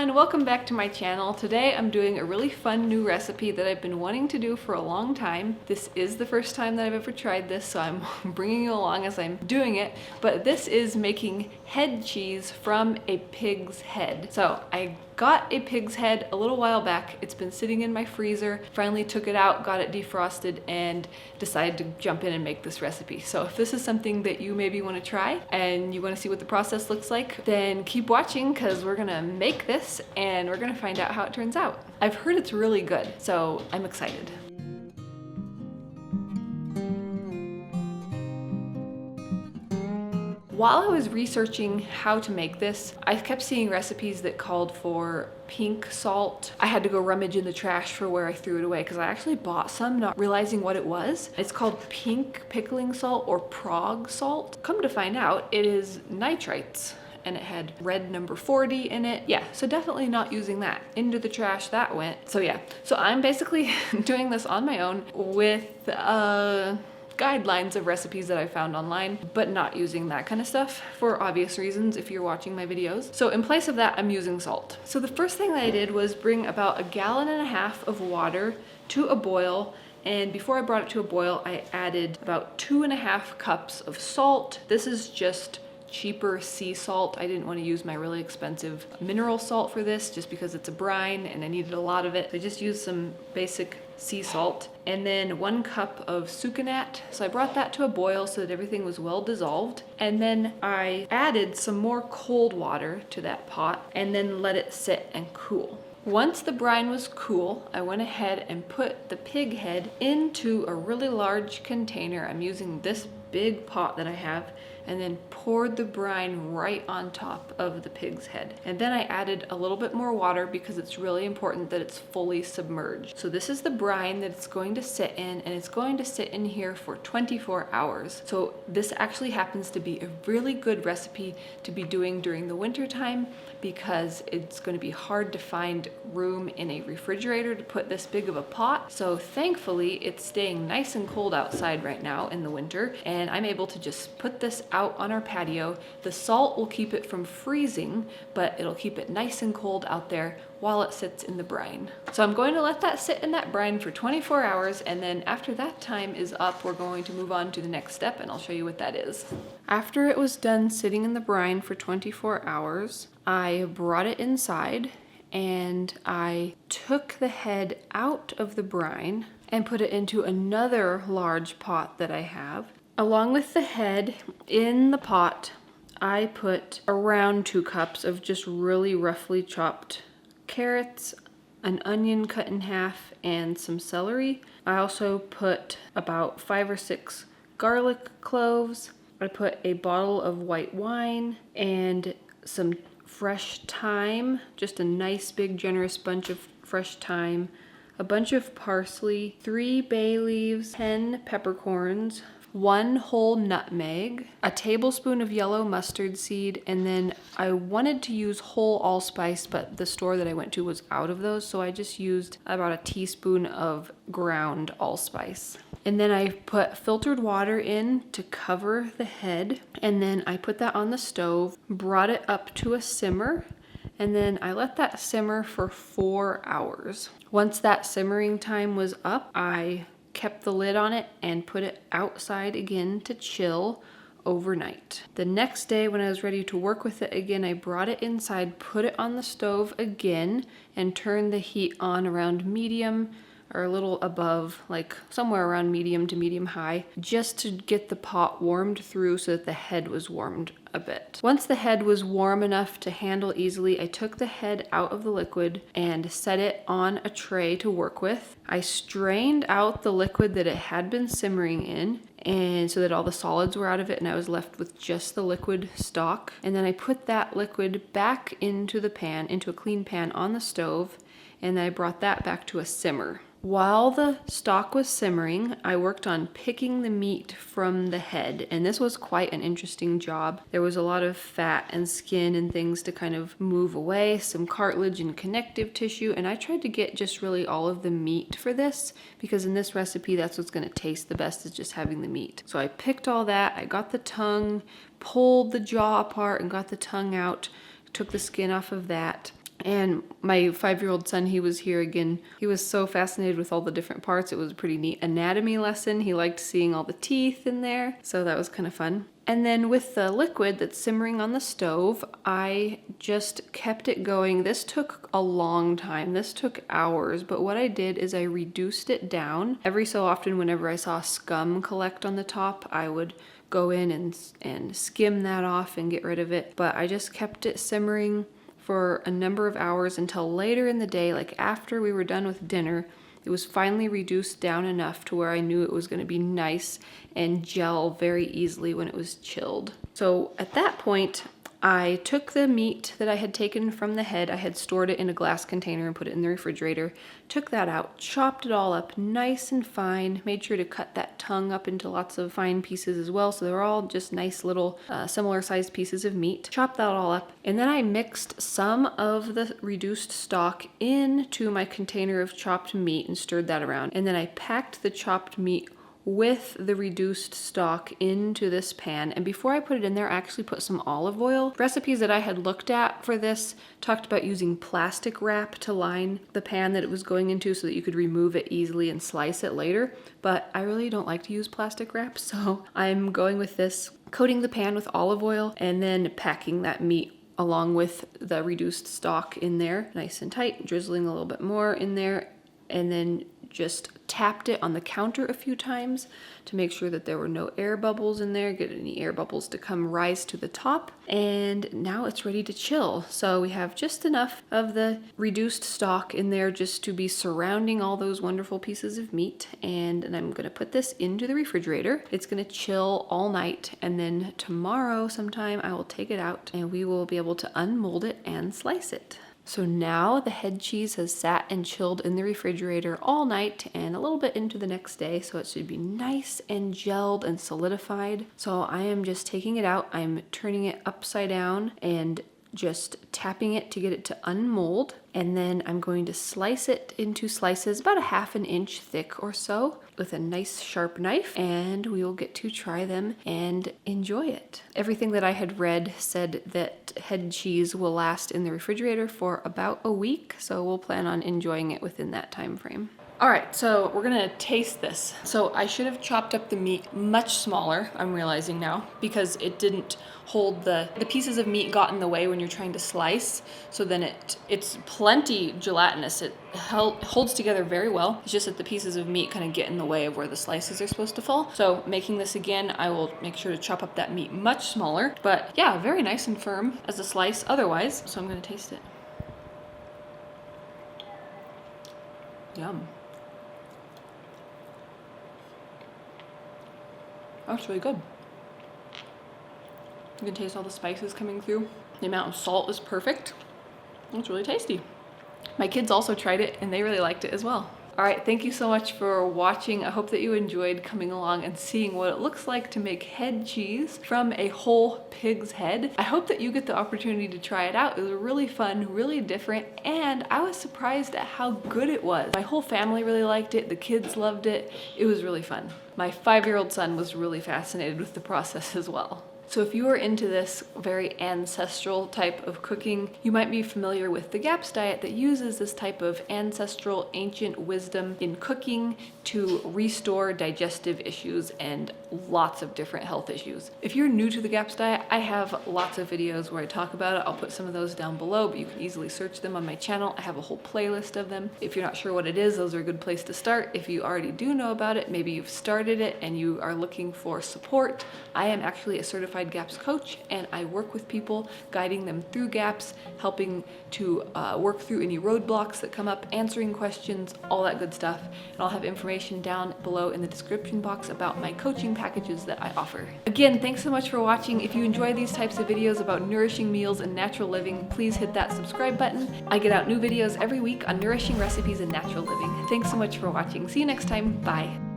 everyone, welcome back to my channel. Today I'm doing a really fun new recipe that I've been wanting to do for a long time. This is the first time that I've ever tried this, so I'm bringing you along as I'm doing it. But this is making head cheese from a pig's head. So I got a pig's head a little while back. It's been sitting in my freezer. Finally took it out, got it defrosted, and decided to jump in and make this recipe. So if this is something that you maybe want to try and you want to see what the process looks like, then keep watching because we're gonna make this and we're gonna find out how it turns out. I've heard it's really good, so I'm excited. While I was researching how to make this, I kept seeing recipes that called for pink salt. I had to go rummage in the trash for where I threw it away because I actually bought some not realizing what it was. It's called pink pickling salt or prog salt. Come to find out, it is nitrites. And it had red number 40 in it. Yeah, so definitely not using that. Into the trash that went. So yeah, so I'm basically doing this on my own with guidelines of recipes that I found online, but not using that kind of stuff for obvious reasons if you're watching my videos. So in place of that, I'm using salt. So the first thing that I did was bring about 1.5 gallons of water to a boil. And before I brought it to a boil, I added about 2.5 cups of salt. This is just cheaper sea salt. I didn't want to use my really expensive mineral salt for this just because it's a brine and I needed a lot of it. I just used some basic sea salt. And then 1 cup of sucanat. So I brought that to a boil so that everything was well dissolved. And then I added some more cold water to that pot and then let it sit and cool. Once the brine was cool, I went ahead and put the pig head into a really large container. I'm using this big pot that I have, and then poured the brine right on top of the pig's head. And then I added a little bit more water because it's really important that it's fully submerged. So this is the brine that it's going to sit in, and it's going to sit in here for 24 hours. So this actually happens to be a really good recipe to be doing during the winter time because it's going to be hard to find room in a refrigerator to put this big of a pot. So thankfully it's staying nice and cold outside right now in the winter, and I'm able to just put this out on our patio. The salt will keep it from freezing, but it'll keep it nice and cold out there while it sits in the brine. So I'm going to let that sit in that brine for 24 hours, and then after that time is up, we're going to move on to the next step, and I'll show you what that is. After it was done sitting in the brine for 24 hours, I brought it inside and I took the head out of the brine and put it into another large pot that I have. Along with the head in the pot, I put around 2 cups of just really roughly chopped carrots, an onion cut in half, and some celery. I also put about 5 or 6 garlic cloves. I put a bottle of white wine and some fresh thyme, just a nice big generous bunch of fresh thyme, a bunch of parsley, 3 bay leaves, 10 peppercorns, 1 whole nutmeg, a tablespoon of yellow mustard seed, and then I wanted to use whole allspice, but the store that I went to was out of those, so I just used about a teaspoon of ground allspice. And then I put filtered water in to cover the head, and then I put that on the stove, brought it up to a simmer, and then I let that simmer for 4 hours. Once that simmering time was up, I kept the lid on it and put it outside again to chill overnight. The next day when I was ready to work with it again, I brought it inside, put it on the stove again, and turned the heat on around medium or a little above, like somewhere around medium to medium high, just to get the pot warmed through so that the head was warmed a bit. Once the head was warm enough to handle easily, I took the head out of the liquid and set it on a tray to work with. I strained out the liquid that it had been simmering in, and so that all the solids were out of it and I was left with just the liquid stock. And then I put that liquid back into the pan, into a clean pan on the stove, and then I brought that back to a simmer. While the stock was simmering, I worked on picking the meat from the head, and this was quite an interesting job. There was a lot of fat and skin and things to kind of move away, some cartilage and connective tissue, and I tried to get just really all of the meat for this because in this recipe that's what's going to taste the best, is just having the meat. So I picked all that, I got the tongue, pulled the jaw apart and got the tongue out, took the skin off of that. And my 5-year-old son, he was here again. He was so fascinated with all the different parts. It was a pretty neat anatomy lesson. He liked seeing all the teeth in there. So that was kind of fun. And then with the liquid that's simmering on the stove, I just kept it going. This took a long time. This took hours. But what I did is I reduced it down. Every so often, whenever I saw scum collect on the top, I would go in and skim that off and get rid of it. But I just kept it simmering for a number of hours until later in the day, like after we were done with dinner. It was finally reduced down enough to where I knew it was going to be nice and gel very easily when it was chilled. So at that point, I took the meat that I had taken from the head. I had stored it in a glass container and put it in the refrigerator. Took that out, chopped it all up nice and fine, made sure to cut that tongue up into lots of fine pieces as well. So they were all just nice little similar sized pieces of meat. Chopped that all up. And then I mixed some of the reduced stock into my container of chopped meat and stirred that around. And then I packed the chopped meat with the reduced stock into this pan. And before I put it in there, I actually put some olive oil. Recipes that I had looked at for this talked about using plastic wrap to line the pan that it was going into so that you could remove it easily and slice it later. But I really don't like to use plastic wrap, so I'm going with this, coating the pan with olive oil and then packing that meat along with the reduced stock in there, nice and tight, drizzling a little bit more in there, and then just tapped it on the counter a few times to make sure that there were no air bubbles in there, get any air bubbles to come rise to the top. And now it's ready to chill. So we have just enough of the reduced stock in there just to be surrounding all those wonderful pieces of meat. And I'm gonna put this into the refrigerator. It's gonna chill all night, and then tomorrow sometime I will take it out and we will be able to unmold it and slice it. So now the head cheese has sat and chilled in the refrigerator all night and a little bit into the next day, so it should be nice and gelled and solidified. So I am just taking it out, I'm turning it upside down and just tapping it to get it to unmold, and then I'm going to slice it into slices about a 1/2 inch thick or so with a nice sharp knife, and we will get to try them and enjoy it. Everything that I had read said that head cheese will last in the refrigerator for about a week, so we'll plan on enjoying it within that time frame. All right, so we're gonna taste this. So I should have chopped up the meat much smaller, I'm realizing now, because it didn't hold the pieces of meat got in the way when you're trying to slice. So then it's plenty gelatinous. It holds together very well. It's just that the pieces of meat kind of get in the way of where the slices are supposed to fall. So making this again, I will make sure to chop up that meat much smaller. But yeah, very nice and firm as a slice otherwise. So I'm gonna taste it. Yum. Oh, it's really good. You can taste all the spices coming through. The amount of salt is perfect. It's really tasty. My kids also tried it and they really liked it as well. All right, thank you so much for watching. I hope that you enjoyed coming along and seeing what it looks like to make head cheese from a whole pig's head. I hope that you get the opportunity to try it out. It was really fun, really different, and I was surprised at how good it was. My whole family really liked it. The kids loved it. It was really fun. My 5-year-old son was really fascinated with the process as well. So if you are into this very ancestral type of cooking, you might be familiar with the GAPS diet that uses this type of ancestral ancient wisdom in cooking to restore digestive issues and lots of different health issues. If you're new to the GAPS diet, I have lots of videos where I talk about it. I'll put some of those down below, but you can easily search them on my channel. I have a whole playlist of them. If you're not sure what it is, those are a good place to start. If you already do know about it, maybe you've started it and you are looking for support, I am actually a certified GAPS coach, and I work with people, guiding them through GAPS, helping to work through any roadblocks that come up, answering questions, all that good stuff. And I'll have information down below in the description box about my coaching packages that I offer. Again, thanks so much for watching. If you enjoy these types of videos about nourishing meals and natural living, please hit that subscribe button. I get out new videos every week on nourishing recipes and natural living. Thanks so much for watching. See you next time. Bye.